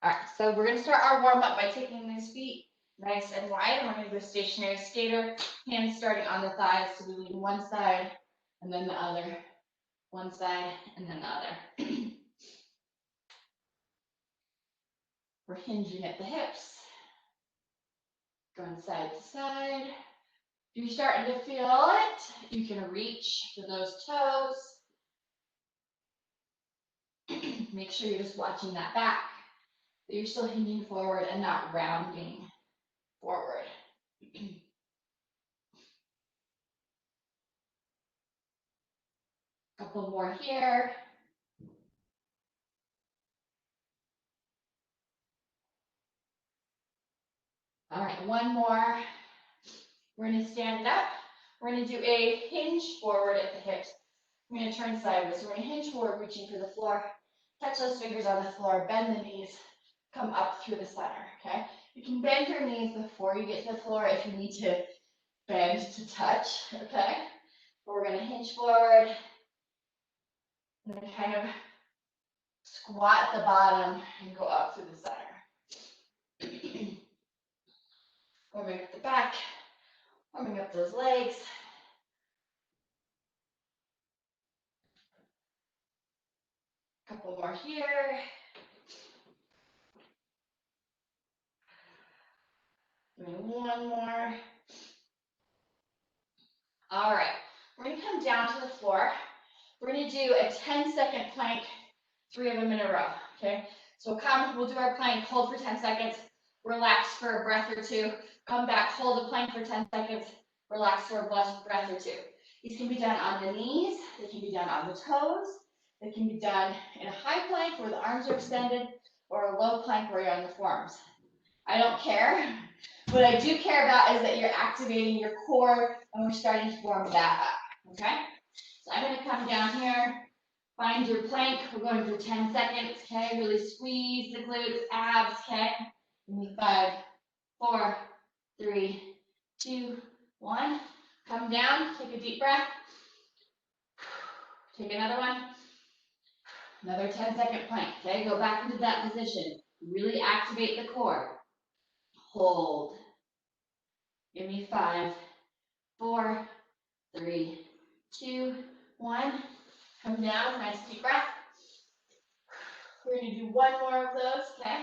All right, so we're gonna start our warm up by taking these feet nice and wide. And we're gonna do a stationary skater, hands starting on the thighs. So we lean one side and then the other, one side and then the other. We're hinging at the hips, going side to side. If you're starting to feel it, you can reach for those toes. Make sure you're just watching that back, that you're still hinging forward and not rounding forward. Couple more here. All right, one more. We're gonna stand up. We're gonna do a hinge forward at the hips. We're gonna turn sideways. So we're gonna hinge forward, reaching for the floor. Touch those fingers on the floor, bend the knees, come up through the center, okay? You can bend your knees before you get to the floor if you need to bend to touch, okay? But we're gonna hinge forward and then kind of squat at the bottom and go up through the center. Warming up the back, warming up those legs. Couple more here. One more. All right, we're gonna come down to the floor. We're gonna do a 10-second plank, 3 of them in a row, okay? So we'll do our plank, hold for 10 seconds, relax for a breath or two, come back, hold the plank for 10 seconds, relax for a breath or two. These can be done on the knees, they can be done on the toes, they can be done in a high plank where the arms are extended, or a low plank where you're on the forearms. I don't care. What I do care about is that you're activating your core and we're starting to warm that up, okay? So I'm gonna come down here, find your plank. We're going for 10 seconds, okay? Really squeeze the glutes, abs, okay? Give me 5, 4, 3, 2, 1. Come down, take a deep breath. Take another one. Another 10-second plank, okay? Go back into that position. Really activate the core. Hold. Give me 5, 4, 3, 2, 1. Come down, nice deep breath. We're gonna do one more of those, okay?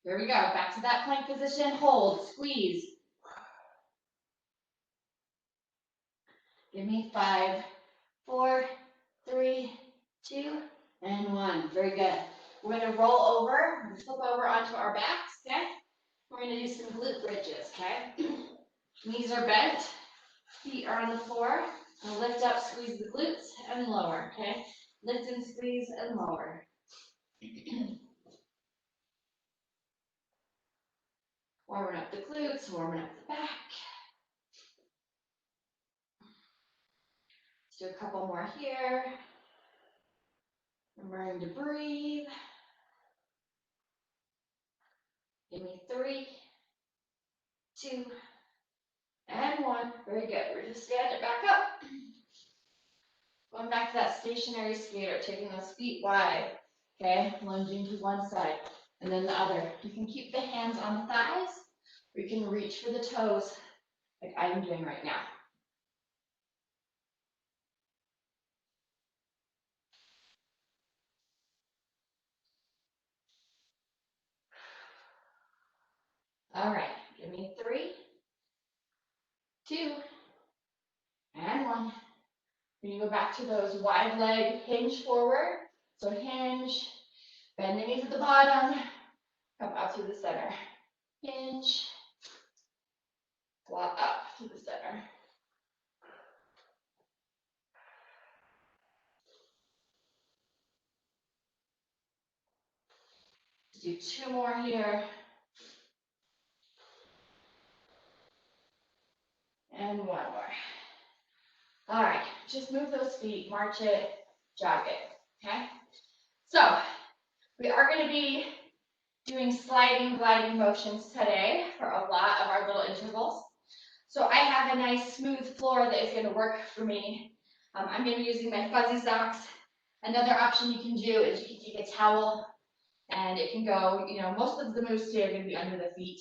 Here we go, back to that plank position, hold, squeeze. Give me 5, 4, 3, 2, and 1. Very good. We're gonna roll over, we're gonna flip over onto our backs, okay? We're gonna do some glute bridges, okay? Knees are bent, feet are on the floor. Now lift up, squeeze the glutes, and lower, okay? Lift and squeeze and lower. Warming up the glutes, warming up the back. Let's do a couple more here. Remembering to breathe. Give me 3, 2, and 1. Very good. We're just standing back up. Going back to that stationary skater, taking those feet wide. Okay, lunging to one side and then the other. You can keep the hands on the thighs, or you can reach for the toes like I'm doing right now. All right, give me 3, 2, and 1. When you go back to those wide leg hinge forward, so hinge, bend the knees at the bottom, come out through the center. Hinge, squat up to the center. Let's do 2 more here. And 1 more. All right, just move those feet, march it, jog it, okay? So we are going to be doing sliding, gliding motions today for a lot of our little intervals. So I have a nice smooth floor that is going to work for me. I'm going to be using my fuzzy socks. Another option you can do is you can take a towel And it can go, you know, most of the moves today are going to be under the feet.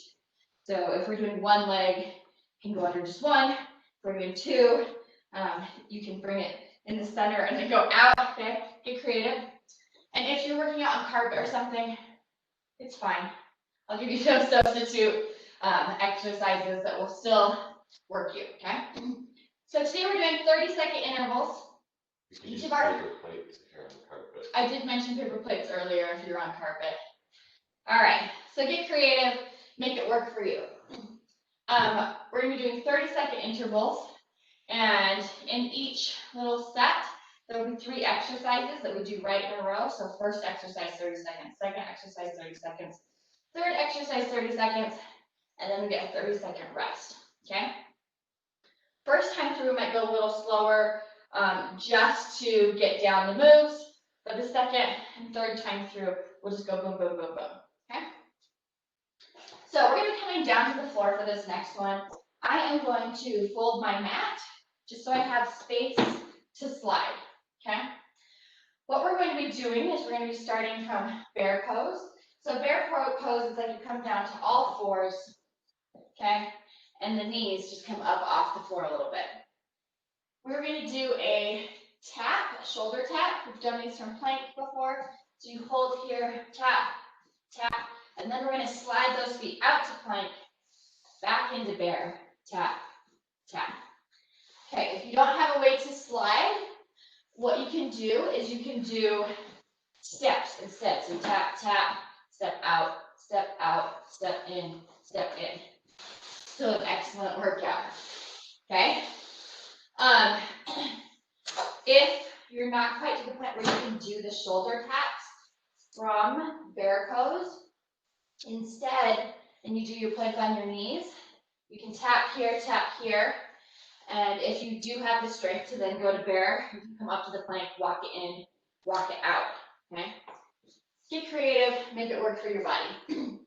So if we're doing one leg, it can go under just one. If we're doing two, you can bring it in the center and then go out, okay? Get creative. And if you're working out on carpet or something, it's fine. I'll give you some substitute exercises that will still work you, okay? So today we're doing 30-second intervals. Each of our paper plates here on the carpet. I did mention paper plates earlier if you're on carpet. All right, so get creative, make it work for you. We're gonna be doing 30-second intervals, and in each little set, there will be 3 exercises that we do right in a row. So first exercise, 30 seconds, second exercise, 30 seconds, third exercise, 30 seconds, and then we get a 30-second rest, okay? First time through might go a little slower, just to get down the moves, but the second and third time through, we'll just go boom, boom, boom, boom, okay? So we're gonna be coming down to the floor for this next one. I am going to fold my mat, just so I have space to slide, okay? What we're going to be doing is we're going to be starting from bear pose. So bear pose is like you come down to all fours, okay? And the knees just come up off the floor a little bit. We're going to do a tap, a shoulder tap. We've done these from plank before. So you hold here, tap, tap, and then we're going to slide those feet out to plank, back into bear, tap, tap. Okay, if you don't have a way to slide, what you can do is you can do steps instead. So tap, tap, step out, step in, step in. Still an excellent workout. Okay? If you're not quite to the point where you can do the shoulder taps from bear pose, instead, and you do your plank on your knees, you can tap here, and if you do have the strength to then go to bear, you can come up to the plank, walk it in, walk it out, okay? Get creative, make it work for your body.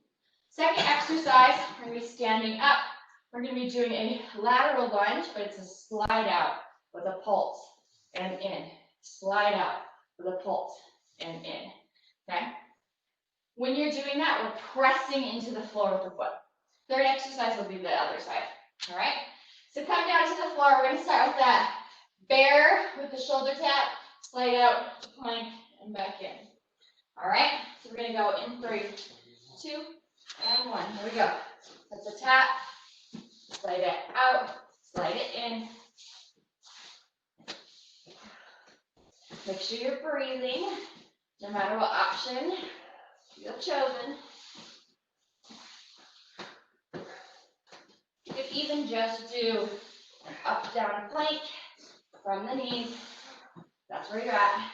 Second exercise, we're gonna be standing up. We're gonna be doing a lateral lunge, but it's a slide out with a pulse and in. Slide out with a pulse and in, okay? When you're doing that, we're pressing into the floor with the foot. Third exercise will be the other side, all right? So come down to the floor. We're going to start with that bear with the shoulder tap, slide out, plank, and back in. All right? So we're going to go in 3, 2, and 1. Here we go. That's a tap, slide it out, slide it in. Make sure you're breathing, no matter what option you have chosen. You could even just do an up, down plank from the knees. That's where you're at.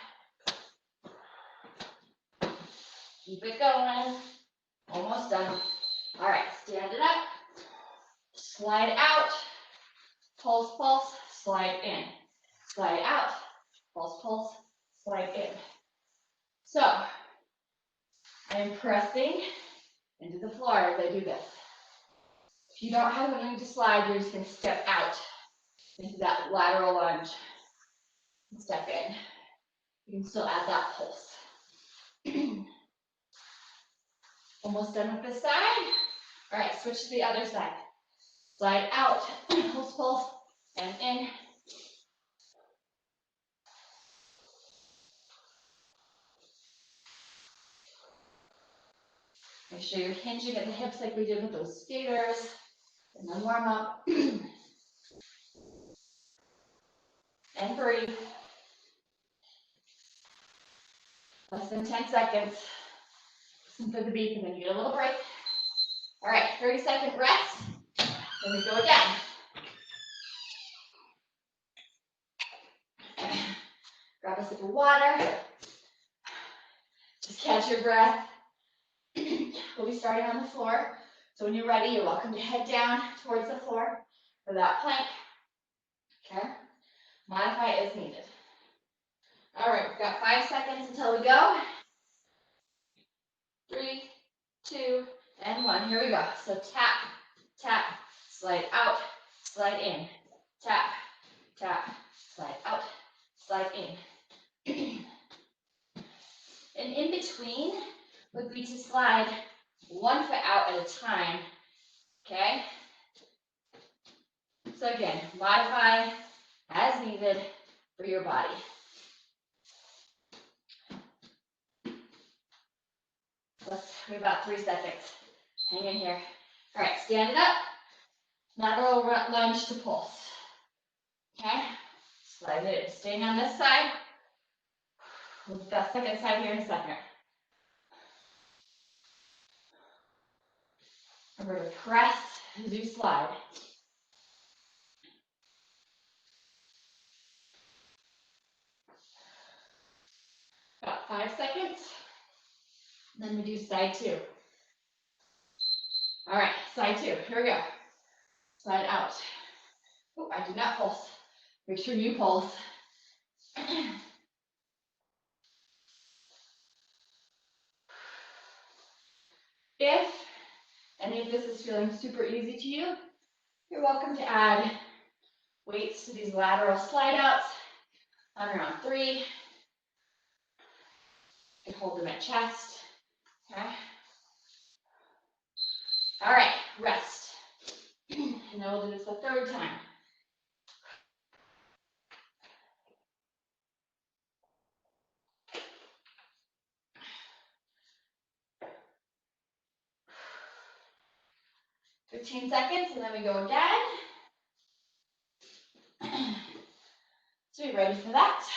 Keep it going. Almost done. All right, stand it up. Slide out. Pulse, pulse, slide in. Slide out. Pulse, pulse, slide in. So, I am pressing into the floor as I do this. If you don't have something to slide, you're just going to step out into that lateral lunge and step in. You can still add that pulse. Almost done with this side. All right, switch to the other side. Slide out, pulse, pulse, and in. Make sure you're hinging at the hips like we did with those skaters. And then warm up. And breathe. Less than 10 seconds. Listen for the beep and then you get a little break. All right, 30-second rest. Then we go again. Grab a sip of water. Just catch your breath. We'll be starting on the floor. So when you're ready, you're welcome to head down towards the floor for that plank. Okay? Modify as needed. All right, we've got 5 seconds until we go. 3, 2, and 1. Here we go. So tap, tap, slide out, slide in. Tap, tap, slide out, slide in. And in between, would be to slide 1 foot out at a time, okay? So again, modify as needed for your body. Let's wait about 3 seconds. Hang in here. All right, stand it up. Lateral lunge to pulse. Okay, slide it, staying on this side. We'll do that second side here in a second. Remember to press as you slide. About 5 seconds. Then we do side 2. All right, side 2, here we go. Slide out. Oh, I do not pulse. Make sure you pulse. If any of this is feeling super easy to you, you're welcome to add weights to these lateral slide outs on around 3. You can hold them at chest. Okay. All right, rest. And then we'll do this a third time. "15 seconds, and then we go again. So you're ready for that.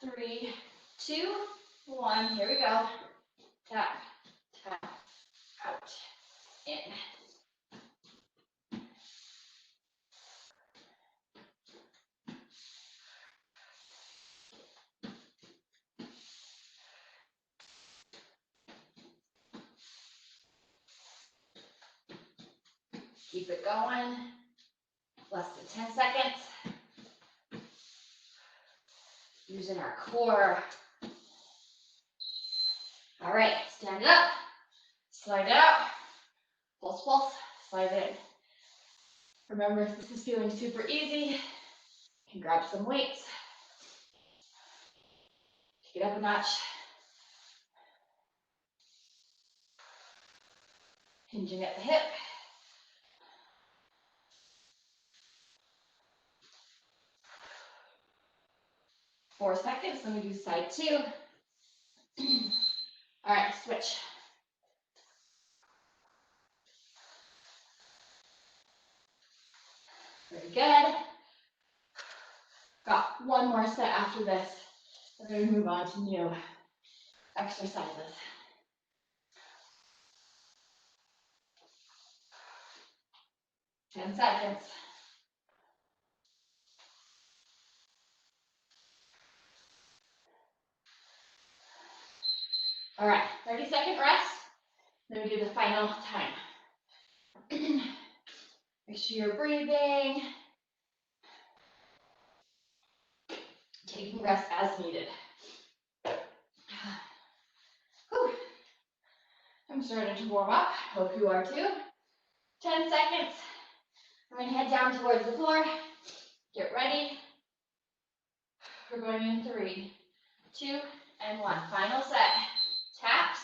3, 2, 1, here we go. Tap, tap, out, in. Keep it going. Less than 10 seconds. Using our core. All right, stand it up. Slide it out. Pulse, pulse. Slide it in. Remember, if this is feeling super easy, you can grab some weights. Take it up a notch. Hinging at the hip. 4 seconds, then we do side 2. All right, switch. Very good. Got one more set after this. We're going to move on to new exercises. Ten seconds. All right, 30-second rest. Then we do the final time. Make sure you're breathing. Taking rest as needed. Whew. I'm starting to warm up. Hope you are too. 10 seconds. I'm going to head down towards the floor. Get ready. We're going in 3, 2, and 1. Final set. Taps.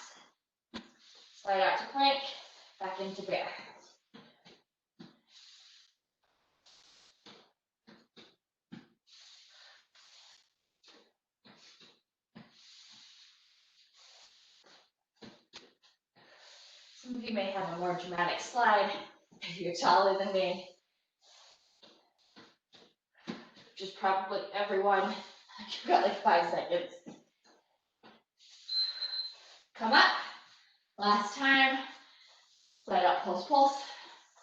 Slide out to plank. Back into bear. Some of you may have a more dramatic slide if you're taller than me, which is probably everyone. You've got like 5 seconds. Come up. Last time. Slide out, pulse, pulse.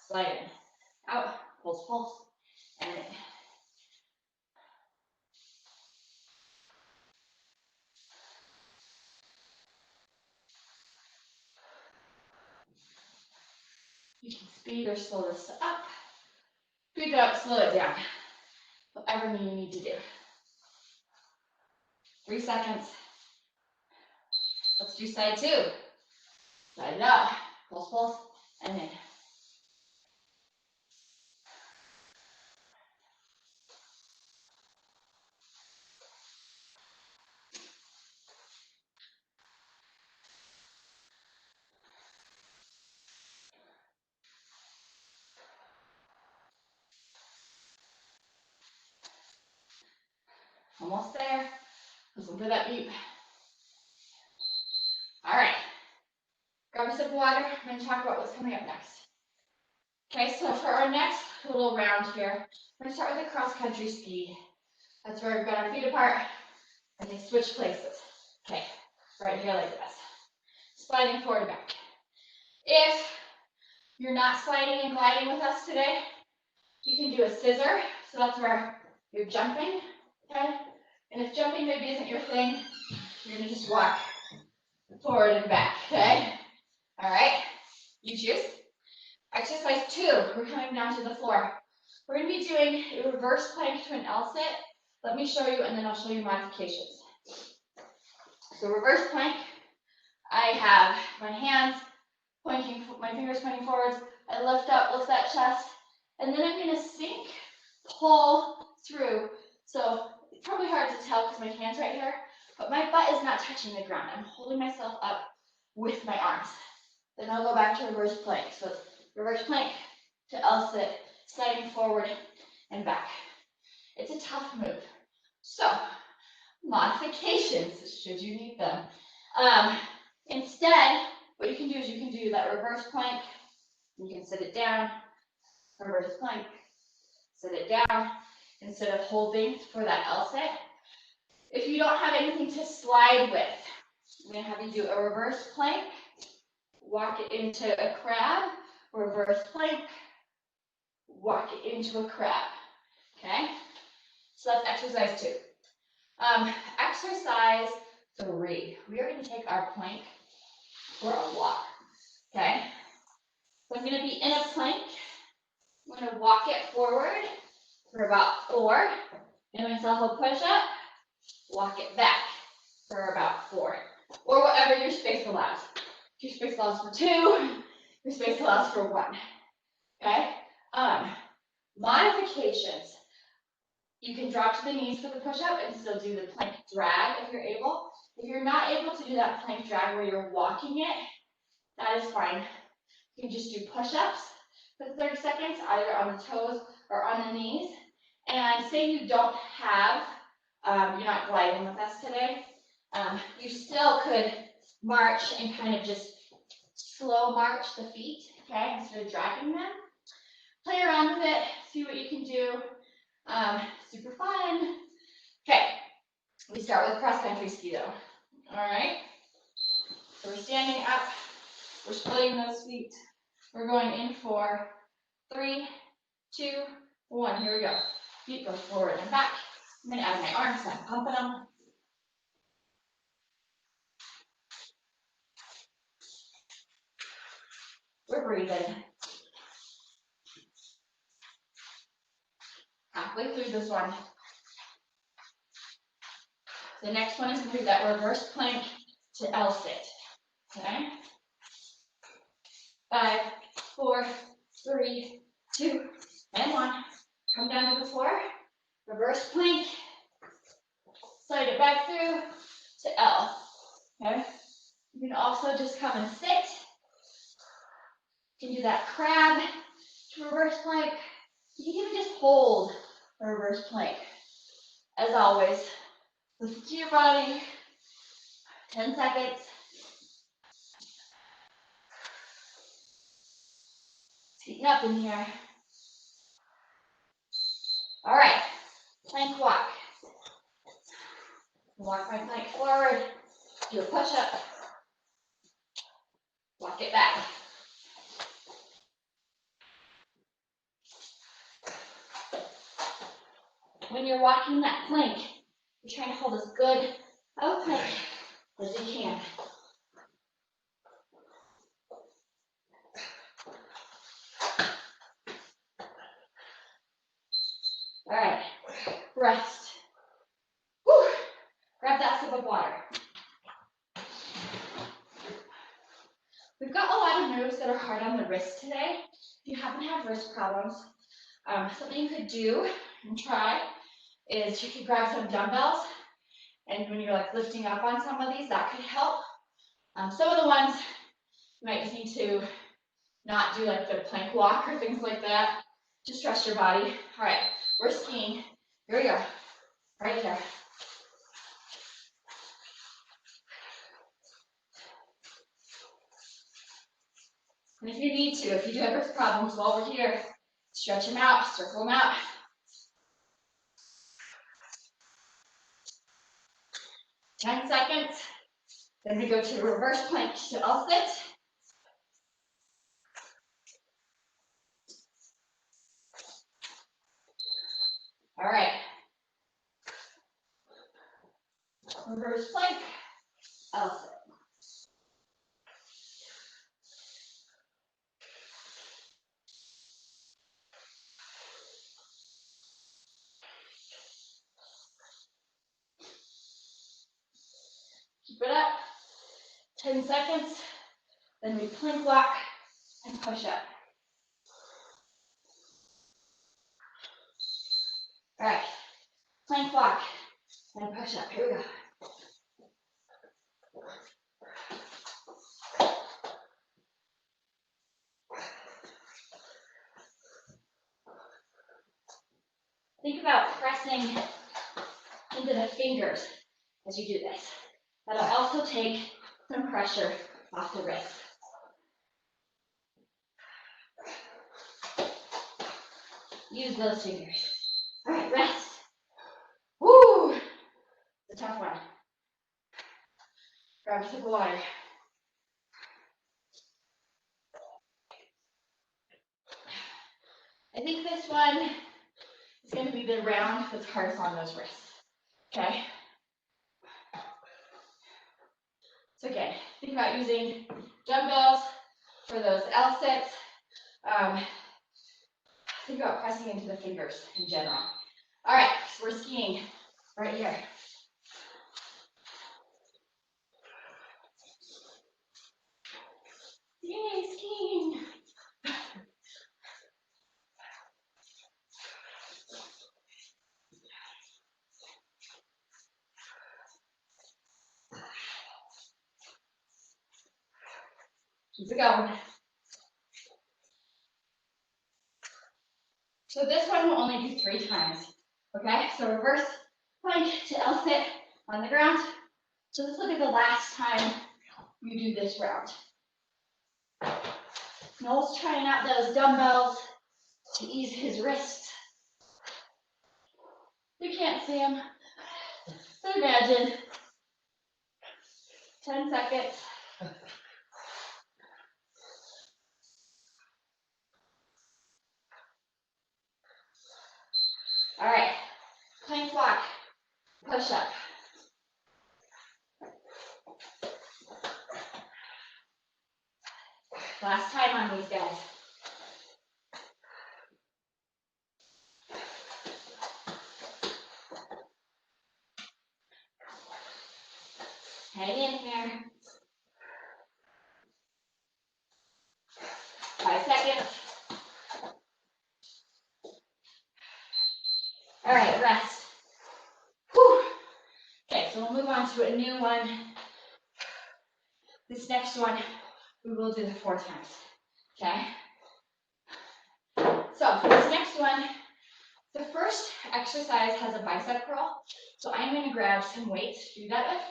Slide in. Out, pulse, pulse. And in. You can speed or slow this up. Speed it up, slow it down. Whatever you need to do. 3 seconds. Let's do side 2. Slide it out, pulse, pulse, and in. Almost there. Listen for that beep. All right. Grab a sip of water. I'm going to talk about what's coming up next. Okay, so for our next little round here, we're going to start with a cross-country speed. That's where we've got our feet apart and they switch places. Okay, right here like this. Sliding forward and back. If you're not sliding and gliding with us today, you can do a scissor. So that's where you're jumping, okay? And if jumping maybe isn't your thing, you're gonna just walk forward and back, okay? All right, you choose. Exercise 2, we're coming down to the floor. We're gonna be doing a reverse plank to an L sit. Let me show you and then I'll show you modifications. So reverse plank, I have my hands pointing, my fingers pointing forwards. I lift up, lift that chest, and then I'm gonna sink, pull through. So it's probably hard to tell because my hand's right here, but my butt is not touching the ground. I'm holding myself up with my arms. Then I'll go back to reverse plank. So it's reverse plank to L sit, sliding forward and back. It's a tough move. So modifications, should you need them. Instead, what you can do is you can do that reverse plank. You can sit it down, reverse plank, sit it down, instead of holding for that L sit. If you don't have anything to slide with, I'm going to have you do a reverse plank, walk it into a crab, reverse plank, walk it into a crab. Okay? So that's exercise 2. Exercise 3, we are going to take our plank for a walk. Okay? So I'm going to be in a plank. I'm going to walk it forward for about 4. Give myself a push-up. Walk it back for about 4. Or whatever your space allows. If your space allows for 2, your space allows for 1. Okay? Modifications. You can drop to the knees for the push-up and still do the plank drag if you're able. If you're not able to do that plank drag where you're walking it, that is fine. You can just do push-ups for 30 seconds, either on the toes or on the knees. And say you don't have, you're not gliding with us today, you still could march and kind of just slow march the feet, okay, instead of dragging them. Play around with it, see what you can do. Super fun. Okay, we start with cross-country ski though. All right, so we're standing up, we're splitting those feet. We're going in for 3, 2, 1. Here we go. Feet go forward and back. I'm going to add my arms, so I'm pumping them. We're breathing. Halfway through this one. The next one is going to be that reverse plank to L sit. Okay? 5, 4, 3, 2, and 1. Come down to the floor. Reverse plank. Slide it back through to L. Okay? You can also just come and sit. You can do that crab to reverse plank. You can even just hold a reverse plank. As always, listen to your body. 10 seconds. It's heating up in here. All right, plank walk. Walk my plank forward, do a push-up, walk it back. When you're walking that plank, you're trying to hold as good of a plank as you can. All right, rest. Whew. Grab that sip of water. We've got a lot of moves that are hard on the wrist today. If you happen to have wrist problems, something you could do and try is you could grab some dumbbells, and when you're like lifting up on some of these, that could help. Some of the ones you might just need to not do like the plank walk or things like that. Just trust your body. All right, we're skiing. Here we go. Right here. to. If you do have wrist problems while we're here, stretch them out, circle them out. Ten seconds. Then we go to reverse plank to L-sit. All right. Reverse plank, L-sit. Keep it up. 10 seconds. Then we plank walk and push up. All right. Plank walk and push up. Here we go. Think about pressing into the fingers as you do this. That'll also take some pressure off the wrist. Use those fingers. All right, rest. Woo! It's a tough one. Grab a sip of water. I think this one is going to be the round that's hardest on those wrists. Okay? So again, think about using dumbbells for those L-sits. Think about pressing into the fingers in general. All right, so we're skiing right here. Yay, skiing. Keep it going. So this one we'll only do 3 times. Okay, so reverse plank to L-sit on the ground. So this will be the last time you do this round. Noel's trying out those dumbbells to ease his wrists. You can't see him, but imagine. 10 seconds. All right, plank walk, push up. Last time on these guys. Hang in here. 5 seconds. All right, rest. Whew. Okay, so we'll move on to a new one. This next one, we will do the 4 times. Okay? So for this next one, the first exercise has a bicep curl. So I'm going to grab some weights to do that with.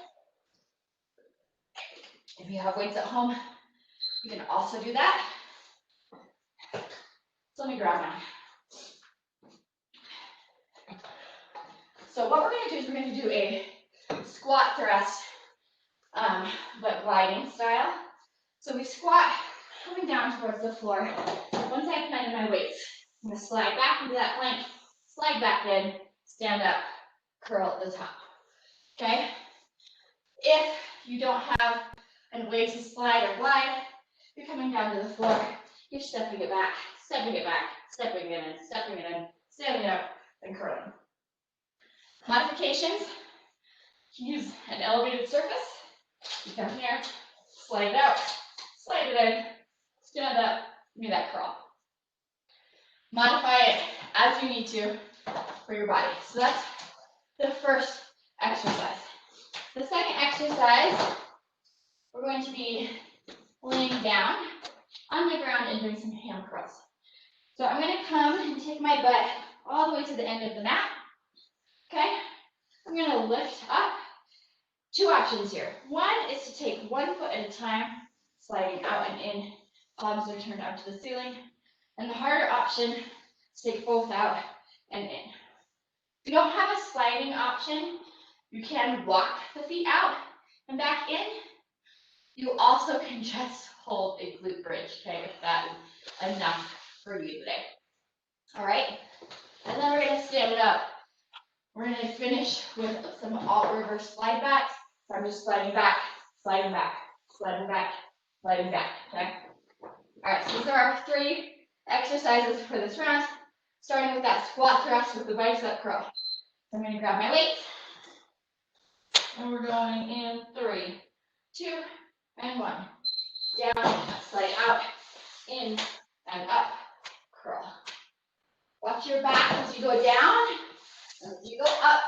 If you have weights at home, you can also do that. So let me grab mine. So what we're going to do is we're going to do a squat thrust, but gliding style. So we squat coming down towards the floor. Once I planted my weights, I'm going to slide back into that plank, slide back in, stand up, curl at the top. Okay? If you don't have a way to slide or glide, you're coming down to the floor, you're stepping it back, stepping it back, stepping it in, stepping it in, standing up, and curling. Modifications, you can use an elevated surface. You come here, slide it out, slide it in, stand up, do that curl. Modify it as you need to for your body. So that's the first exercise. The second exercise, we're going to be laying down on the ground and doing some ham curls. So I'm going to come and take my butt all the way to the end of the mat. Okay? I'm going to lift up. 2 options here. One is to take 1 foot at a time, sliding out and in Palms are turned out to the ceiling. And the harder option is take both out and in. If you don't have a sliding option, you can walk the feet out and back in. You also can just hold a glute bridge, okay, if that is enough for you today. All right, and then we're gonna stand it up. We're gonna finish with some alt reverse slide backs. So I'm just sliding back, sliding back, sliding back, sliding back, okay? All right, so these are our 3 exercises for this round, starting with that squat thrust with the bicep curl. So I'm gonna grab my weights, and we're going in 3, 2, and 1. Down, slide out, in, and up, curl. Watch your back as you go down, and as you go up.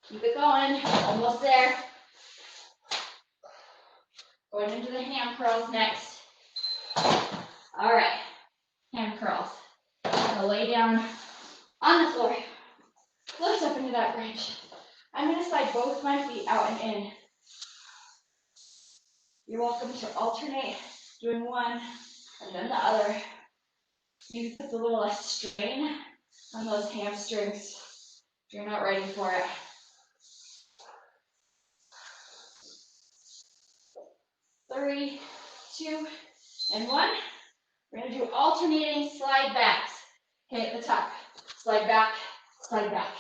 Keep it going, almost there. Going into the ham curls next. All right, ham curls. So lay down on the floor. Lift up into that bridge. I'm gonna slide both my feet out and in. You're welcome to alternate doing one and then the other. You can put a little less strain on those hamstrings if you're not ready for it. 3, 2, and 1. We're gonna do alternating slide backs. Okay, at the top. Slide back, slide back.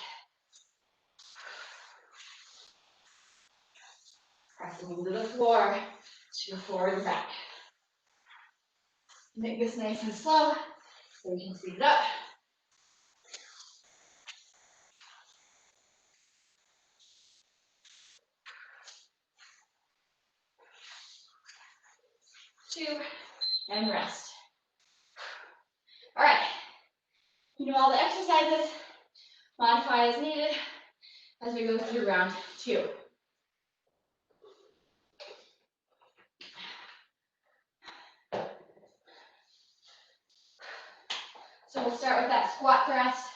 Pressing into the floor, to forward and back. Make this nice and slow so you can speed it up. Two, and rest. All right. You know all the exercises. Modify as needed as we go through round 2. So we'll start with that squat thrust,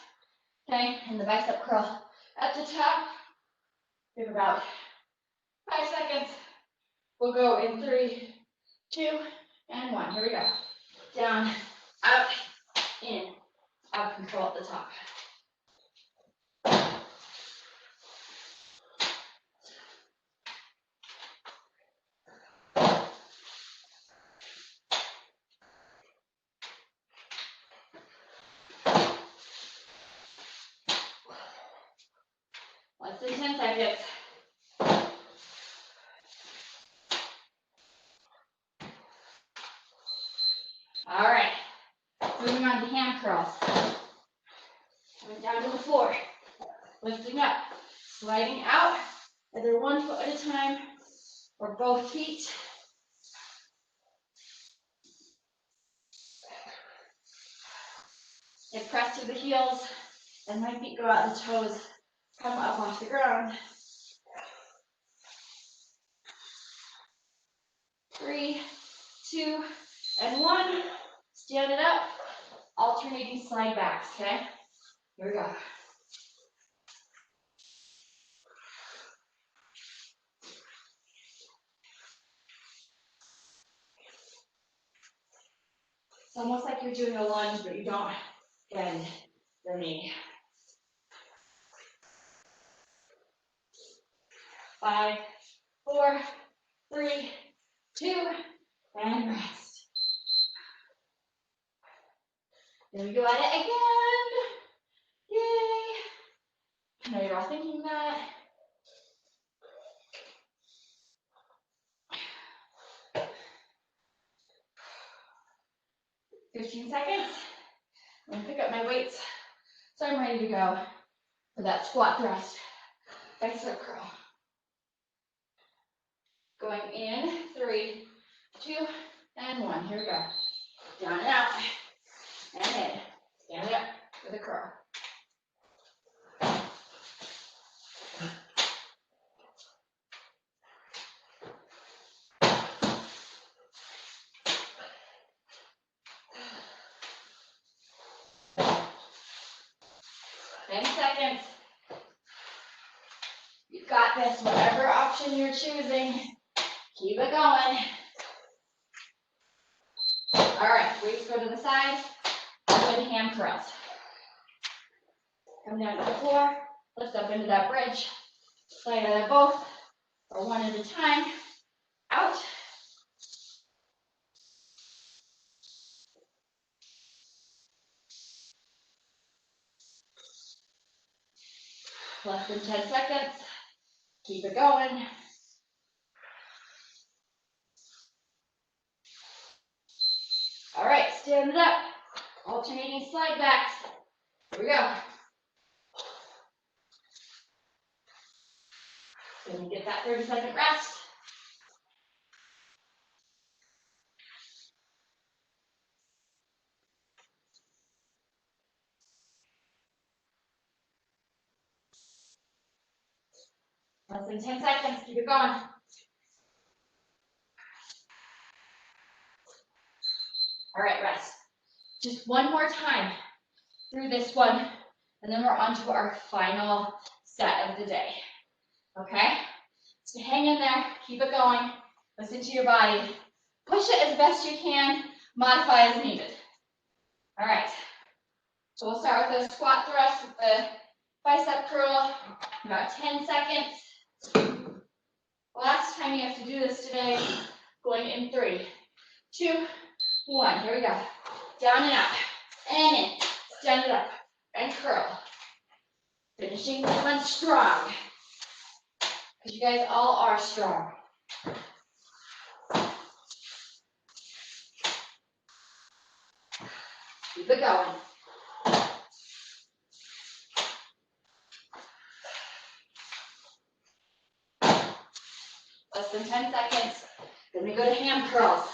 okay, and the bicep curl at the top. We have about 5 seconds. We'll go in 3, 2, and 1. Here we go. Down, out, in, out, control at the top. Less than 10 seconds. All right, moving on to ham curls. Coming down to the floor, lifting up, sliding out, either one foot at a time or both feet. And press to the heels, and my feet go out the toes, come up off the ground. 3, 2, and 1. Stand it up, alternating slide backs, okay? Here we go. It's almost like you're doing a lunge, but you don't bend the knee. 5, 4, 3, 2, and rest. Then we go at it again. Yay! I know you're all thinking that. "15 seconds. I'm gonna pick up my weights so I'm ready to go for that squat thrust, bicep curl. Going in, 3, 2, and 1. Here we go. Down and out, and in. Stand it up with a curl. 10 seconds. You've got this, whatever option you're choosing. Keep it going. All right, weights go to the side. Good hand curls. Come down to the floor. Lift up into that bridge. Slide out of both, or one at a time. Out. Less than 10 seconds. Keep it going. All right, stand it up. Alternating slide backs. Here we go. Then you get that 30-second rest. Less than 10 seconds. Keep it going. All right, rest. Just one more time through this one, and then we're on to our final set of the day. Okay? So hang in there, keep it going, listen to your body, push it as best you can, modify as needed. All right, so we'll start with the squat thrust with the bicep curl, about 10 seconds. Last time you have to do this today, going in 3, 2, 1, here we go. Down and out, and in, stand it up, and curl. Finishing this one strong, because you guys all are strong. Keep it going. Less than 10 seconds. Then we go to hand curls.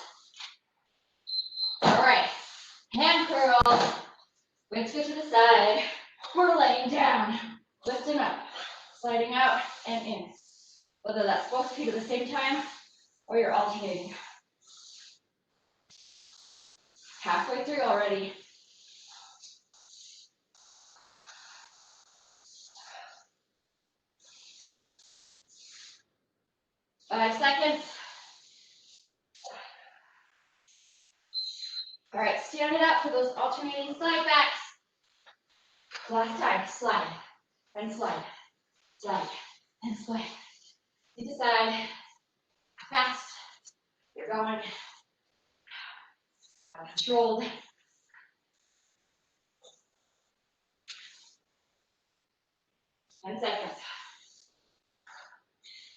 All right, hand curls. Weights go to the side. We're laying down, lifting up, sliding out and in. Whether that's both feet at the same time or you're alternating. Halfway through already. Five seconds. All right, stand it up for those alternating slide backs. Last time, slide and slide, slide and slide. You decide how fast you're going. Controlled. 10 seconds.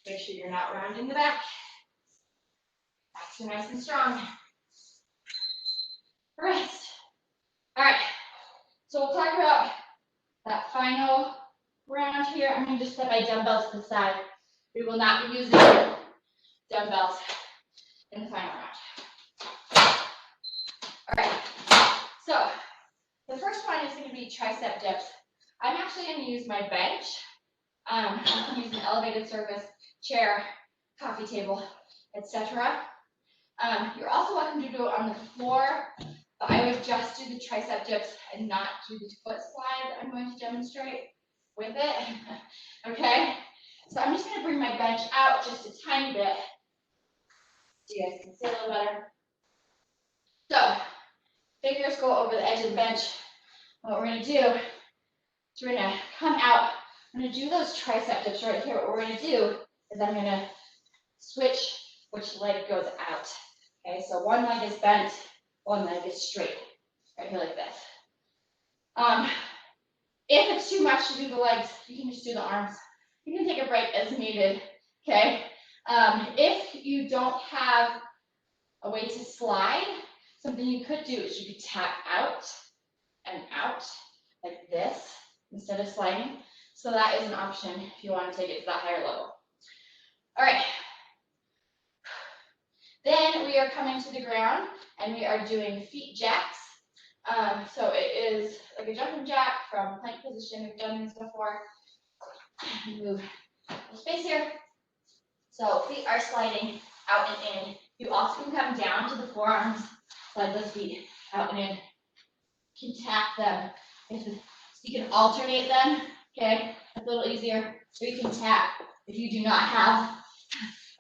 Make sure you're not rounding the back. Backs are nice and strong. Rest. All right, so we'll talk about that final round here. I'm going to just set my dumbbells to the side. We will not be using dumbbells in the final round. All right, so the first one is going to be tricep dips. I'm actually going to use my bench. You can use an elevated surface, chair, coffee table, etc. You're also welcome to do it on the floor, but I would just do the tricep dips and not do the foot slide that I'm going to demonstrate with it. Okay, so I'm just going to bring my bench out just a tiny bit so you guys can see a little better. So fingers go over the edge of the bench. What we're going to do is we're going to come out. I'm going to do those tricep dips right here. What we're going to do is I'm going to switch which leg goes out. Okay, so one leg is bent, one leg is straight, right here like this. If it's too much to do the legs, you can just do the arms. You can take a break as needed, okay? If you don't have a way to slide, something you could do is you could tap out and out like this instead of sliding. So that is an option if you want to take it to that higher level. All right. Then we are coming to the ground and we are doing feet jacks. So it is like a jumping jack from plank position. We've done this before. Move the space here. So feet are sliding out and in. You also can come down to the forearms, slide those feet out and in. You can tap them. You have to You can alternate them, okay? That's a little easier. Or you can tap if you do not have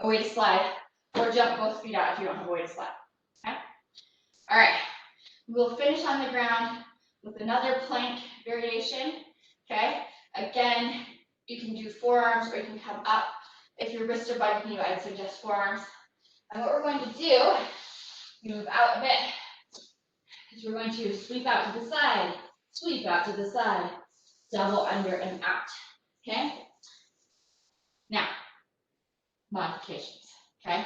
a way to slide, or jump both feet out if you don't have a way to slide, okay? All right, we'll finish on the ground with another plank variation, okay? Again, you can do forearms or you can come up. If your wrists are bugging you, I'd suggest forearms. And what we're going to do, move out a bit, is we're going to sweep out to the side, sweep out to the side, double under and out, okay? Now, modifications, okay?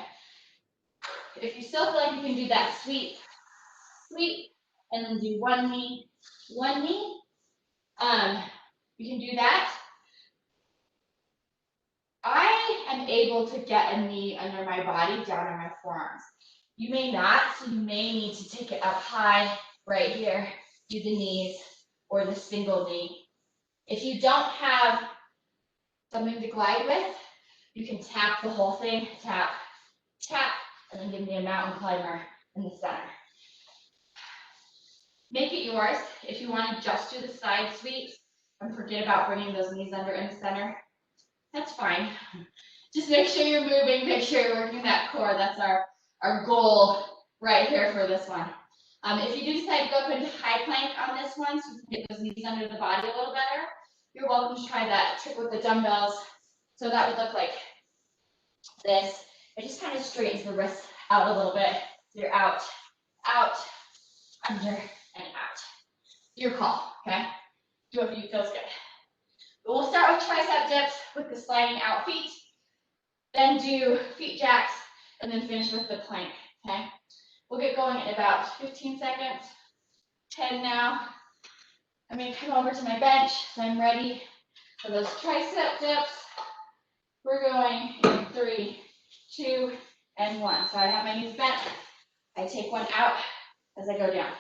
If you still feel like you can do that sweep, sweep, and then do one knee, you can do that. I am able to get a knee under my body, down on my forearms. You may not, so you may need to take it up high right here, do the knees or the single knee. If you don't have something to glide with, you can tap the whole thing, tap, tap, and then give me a mountain climber in the center. Make it yours. If you want to just do the side sweeps and forget about bringing those knees under in the center, that's fine. Just make sure you're moving, make sure you're working that core. That's our goal right here for this one. If you do decide to go up into high plank on this one, so you can get those knees under the body a little better, you're welcome to try that trick with the dumbbells. So that would look like this. It just kind of straightens the wrists out a little bit. You're out, out, under, and out. Your call, okay? Do what you feels good. But we'll start with tricep dips with the sliding out feet, then do feet jacks, and then finish with the plank, okay? We'll get going in about 15 seconds, 10 now. I'm gonna come over to my bench, so I'm ready for those tricep dips. We're going in 3, 2, and 1. So I have my knees bent. I take one out as I go down.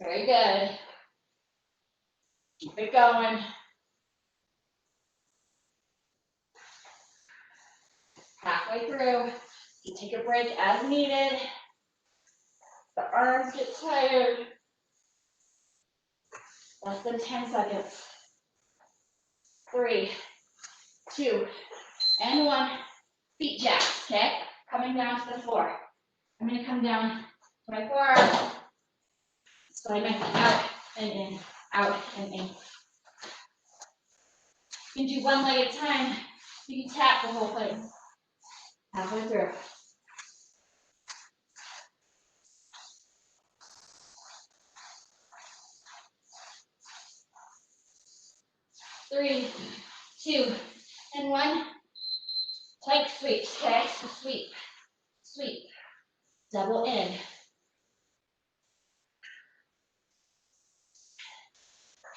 Very good. Keep it going. Halfway through, you take a break as needed. The arms get tired. Less than 10 seconds. 3, 2, and 1. Feet jacks, okay? Coming down to the floor. I'm gonna come down to my forearm. Slide my feet out and in, out and in. You can do one leg at a time. You can tap the whole thing. Halfway through. Three, 2, and 1. Plank sweeps, okay? So sweep, sweep, double in.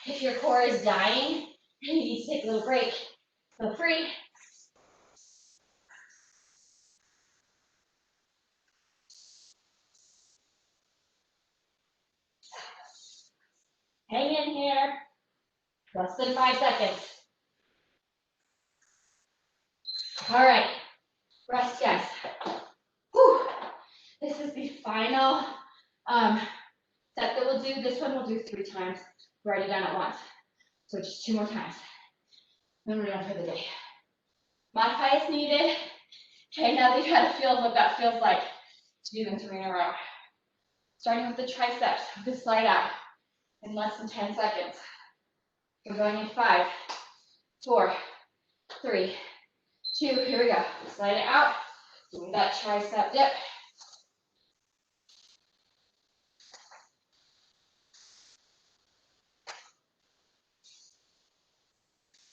If your core is dying, you need to take a little break. Feel free. Hang in here. Less than 5 seconds. All right. Rest, guys. Whew. This is the final set that we'll do. This one we'll do 3 times. Write it down at once. So just 2 more times. Then we're done for the day. Modify as needed. Okay, now that you've had a feel of what that feels like to do them 3 in a row. Starting with the triceps, with the slide out in less than 10 seconds. We're going in 5, 4, 3, 2, here we go. Slide it out, doing that tricep dip.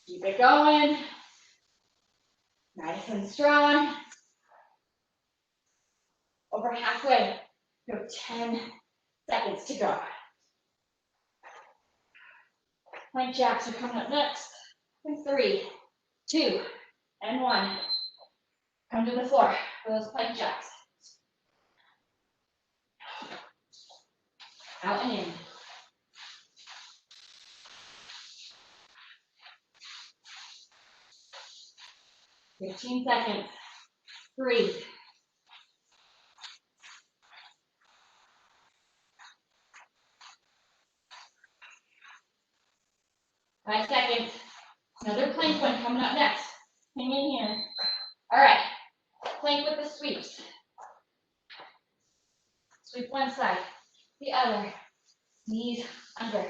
Keep it going. Nice and strong. Over halfway. You have 10 seconds to go. Plank jacks are coming up next. In 3, 2, and 1. Come to the floor for those plank jacks. Out and in. Fifteen seconds. 3, one coming up next. Hang in here. All right, plank with the sweeps. Sweep one side, the other. Knees under.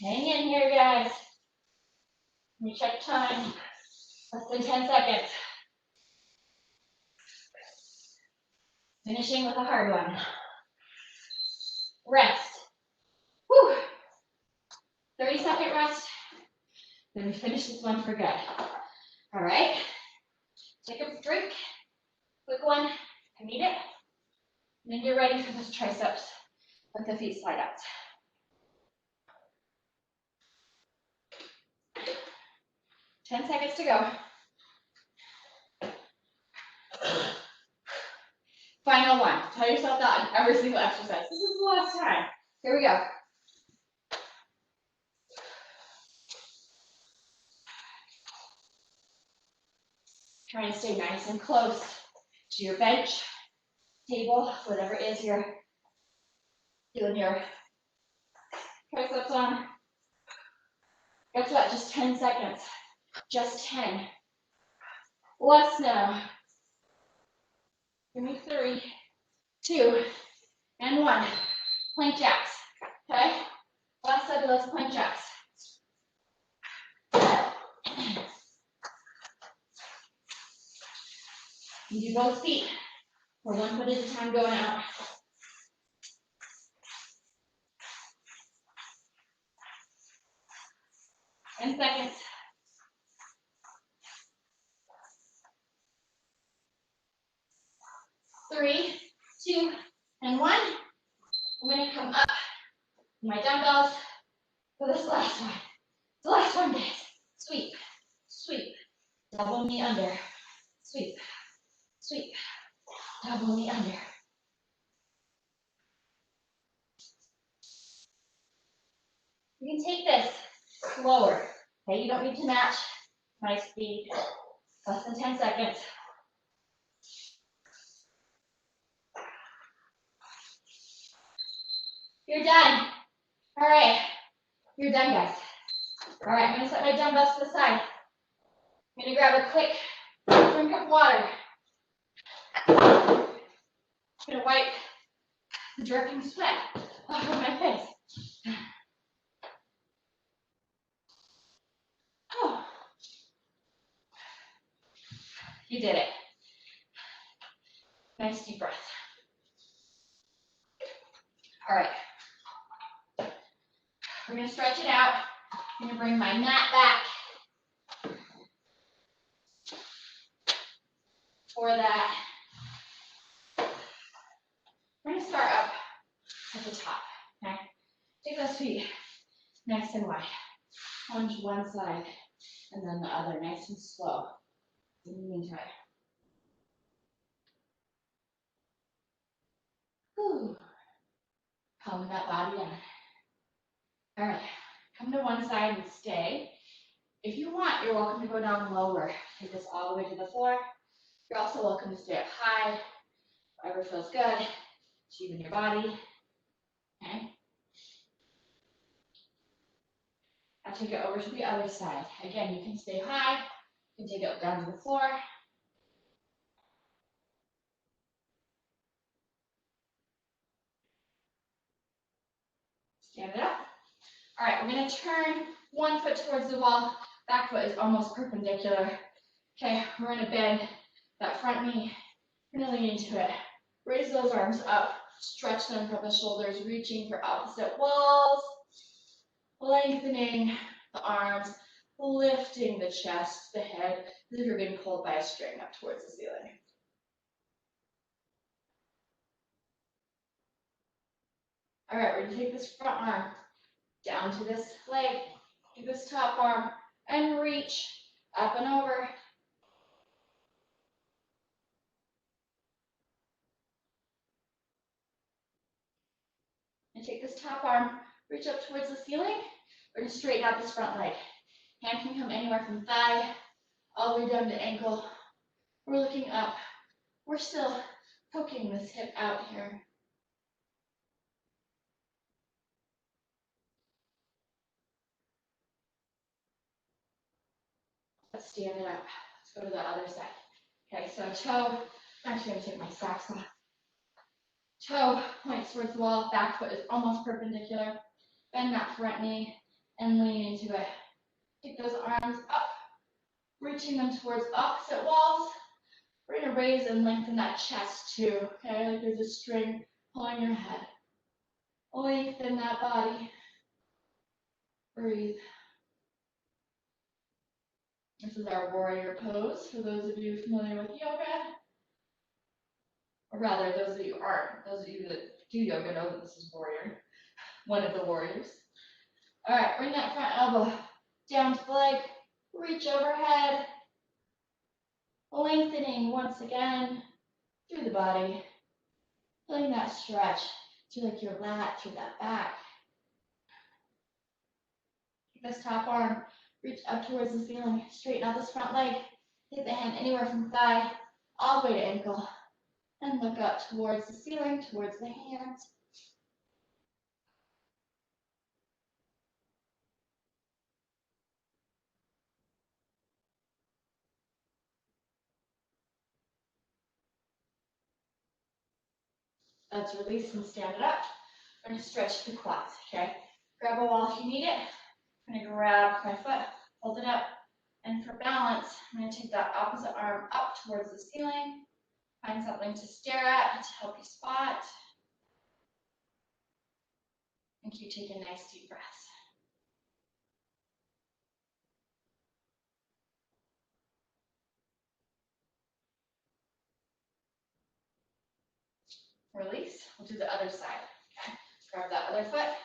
Hang in here, guys. Let me check time. Less than 10 seconds. Finishing with a hard one. Rest. Whew. 30-second rest. Then we finish this one for good. All right. Take a drink. Quick one. I need it. And then you're ready for those triceps with the feet slide out. 10 seconds to go. Final one. Tell yourself that on every single exercise. This is the last time. Here we go. Try to stay nice and close to your bench, table, whatever it is you're doing your triceps on. Guess what? Just 10 seconds. Just 10. Less now. Give me 3, 2, and 1. Plank jacks. Okay? Last set of those plank jacks. You do both feet. Or one foot at a time going out. And seconds. 3, 2, and 1. I'm going to come up my dumbbells for this last one. The last one, guys. Sweep, sweep, double knee under. Sweep, sweep, double knee under. You can take this slower. Okay, you don't need to match my speed. Less than 10 seconds. You're done. All right, you're done, guys. All right, I'm gonna set my dumbbells to the side. I'm gonna grab a quick drink of water. I'm gonna wipe the dripping sweat off of my face. Oh, you did it. Nice deep breath. All right. We're gonna stretch it out. I'm gonna bring my mat back for that. We're gonna start up at the top, okay? Take those feet nice and wide. Plunge one side and then the other, nice and slow. In the meantime. Whew. Calming that body down. All right, come to one side and stay. If you want, you're welcome to go down lower. Take this all the way to the floor. You're also welcome to stay up high, whatever feels good. Achieving your body. Okay. I'll take it over to the other side. Again, you can stay high. You can take it down to the floor. Stand it up. All right, we're going to turn one foot towards the wall. Back foot is almost perpendicular. Okay, we're going to bend that front knee. We're going to lean into it. Raise those arms up. Stretch them from the shoulders, reaching for opposite walls. Lengthening the arms, lifting the chest, the head, as if you're being pulled by a string up towards the ceiling. All right, we're going to take this front arm down to this leg, take this top arm, and reach up and over. And take this top arm, reach up towards the ceiling. We're going to straighten out this front leg. Hand can come anywhere from thigh all the way down to ankle. We're looking up. We're still poking this hip out here. Let's stand it up. Let's go to the other side. Okay, so toe, I'm actually gonna take my socks off. Toe points towards the wall, back foot is almost perpendicular. Bend that front knee and lean into it. Take those arms up, reaching them towards opposite walls. We're gonna raise and lengthen that chest too, okay? Like there's a string pulling your head. Lengthen that body. Breathe. This is our warrior pose for those of you familiar with yoga. Or rather, those of you aren't. Those of you that do yoga know that this is warrior. One of the warriors. All right, bring that front elbow down to the leg. Reach overhead. Lengthening once again through the body. Feeling that stretch through like your lat, through that back. Take this top arm, reach up towards the ceiling. Straighten out this front leg. Take the hand anywhere from thigh all the way to ankle. And look up towards the ceiling, towards the hands. Let's release and stand it up. We're going to stretch the quads, okay? Grab a wall if you need it. I'm going to grab my foot, hold it up, and for balance, I'm going to take that opposite arm up towards the ceiling. Find something to stare at to help you spot. And keep taking nice deep breaths. Release. We'll do the other side. Okay? Grab that other foot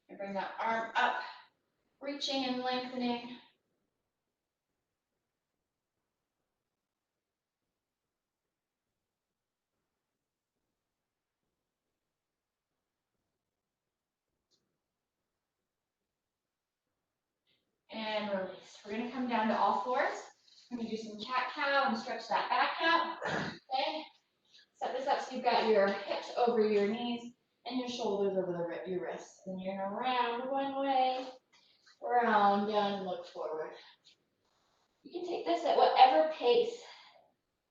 and bring that arm up, reaching and lengthening. And release. We're going to come down to all fours. We're going to do some cat-cow and stretch that back out. Okay? Set this up so you've got your hips over your knees and your shoulders over your wrists. And you're going to round one way, round, down, and look forward. You can take this at whatever pace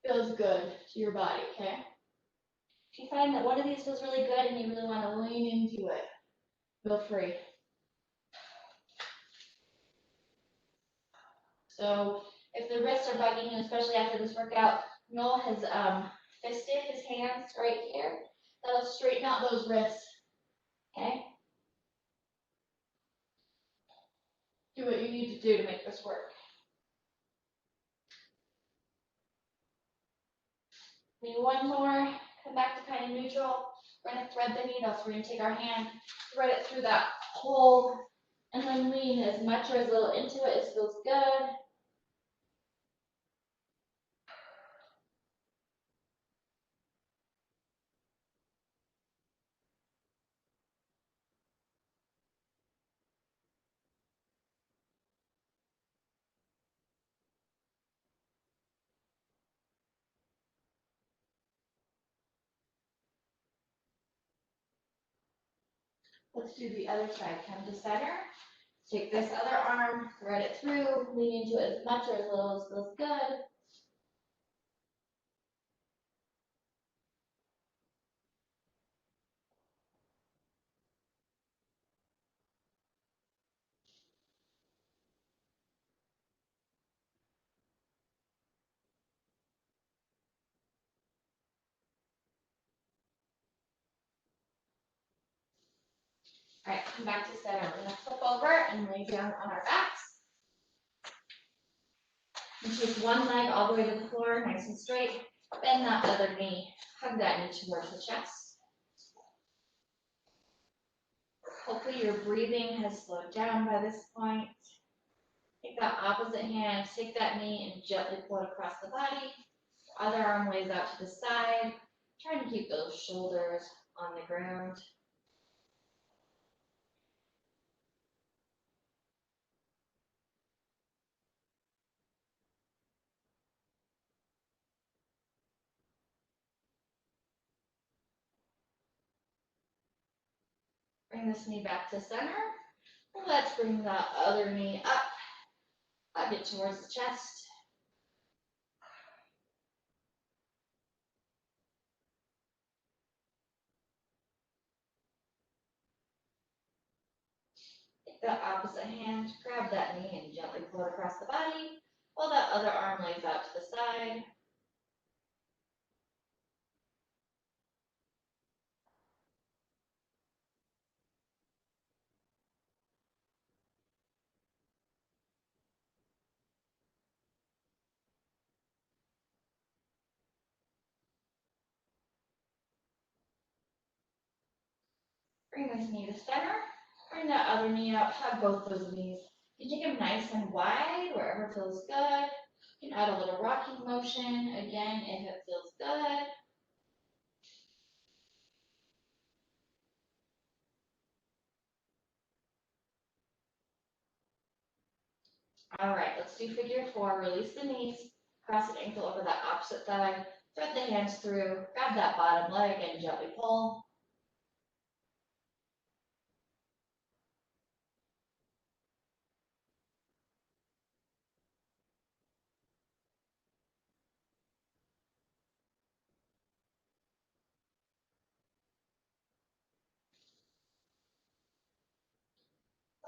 feels good to your body, okay? If you find that one of these feels really good and you really want to lean into it, feel free. So if the wrists are bugging you, especially after this workout, Noel has fisted his hands right here. That'll straighten out those wrists, okay? Do what you need to do to make this work. Maybe one more, come back to kind of neutral. We're gonna thread the needle, so we're gonna take our hand, thread it through that hole, and then lean as much or as little into it as feels good. Let's do the other side. Come to center. Take this other arm, thread it through, lean into it as much or as little as feels good. All right, come back to center. We're gonna flip over and lay down on our backs. And take one leg all the way to the floor, nice and straight. Bend that other knee. Hug that knee towards the chest. Hopefully your breathing has slowed down by this point. Take that opposite hand, take that knee and gently pull it across the body. Other arm lays out to the side. Trying to keep those shoulders on the ground. Bring this knee back to center. Let's bring the other knee up. Hug it towards the chest. Take the opposite hand, grab that knee and gently pull it across the body, while that other arm lays out to the side. Bring this knee to center. Bring that other knee up, hug both those knees. You take them nice and wide, wherever feels good. You can add a little rocking motion, again, if it feels good. All right, let's do figure 4. Release the knees, cross an ankle over that opposite thigh, thread the hands through, grab that bottom leg and gently pull.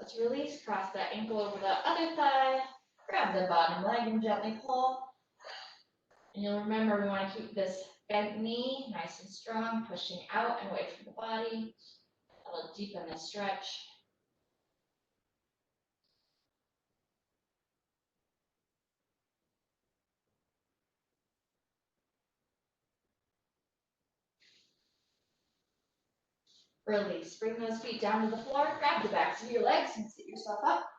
Let's release, cross that ankle over the other thigh, grab the bottom leg and gently pull. And you'll remember we want to keep this bent knee nice and strong, pushing out and away from the body. That'll deepen the stretch. Release, bring those feet down to the floor, grab the backs of your legs and sit yourself up.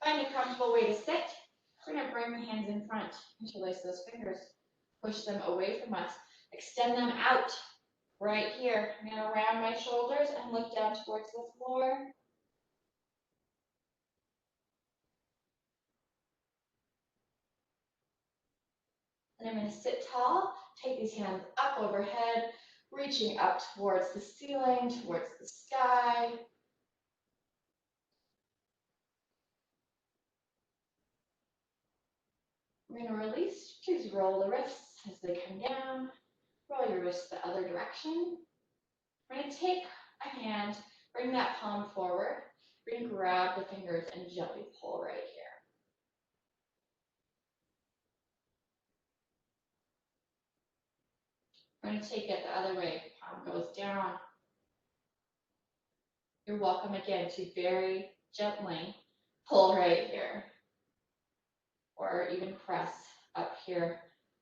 Find a comfortable way to sit. We're going to bring the hands in front, interlace those fingers, push them away from us, extend them out right here. I'm going to round my shoulders and look down towards the floor. And I'm going to sit tall, take these hands up overhead, reaching up towards the ceiling, towards the sky. We're going to release. Please roll the wrists as they come down. Roll your wrists the other direction. We're going to take a hand, bring that palm forward. We're going to grab the fingers and gently pull right here. We're going to take it the other way. Palm goes down. You're welcome again to very gently pull right here. Or even press up here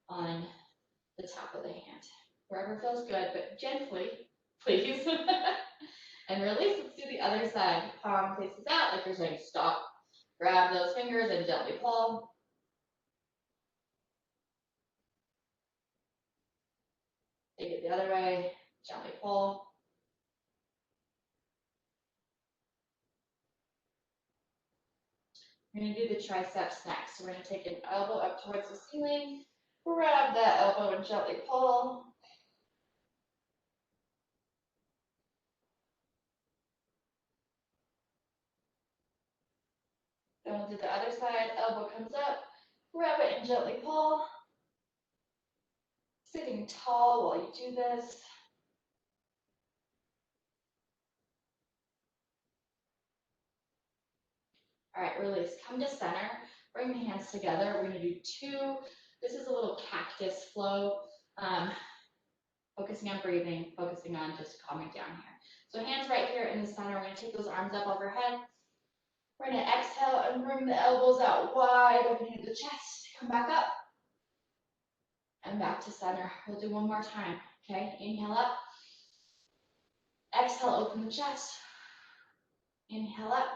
on the top of the hand. Wherever feels good, but gently, please. And release. Let's do the other side. Palm faces out like you're saying stop. Grab those fingers and gently pull. Take it the other way, gently pull. We're going to do the triceps next. So we're going to take an elbow up towards the ceiling, grab that elbow and gently pull. Then we'll do the other side, elbow comes up, grab it and gently pull. Sitting tall while you do this. All right, release, come to center, bring the hands together. We're gonna do 2, this is a little cactus flow, focusing on breathing, focusing on just calming down here. So hands right here in the center, we're gonna take those arms up overhead. We're gonna exhale and bring the elbows out wide, opening the chest, come back up. And back to center. We'll do one more time, okay? Inhale up. Exhale, open the chest. Inhale up.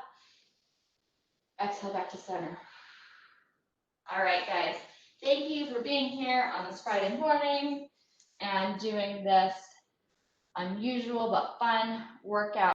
Exhale, back to center. All right, guys. Thank you for being here on this Friday morning and doing this unusual but fun workout.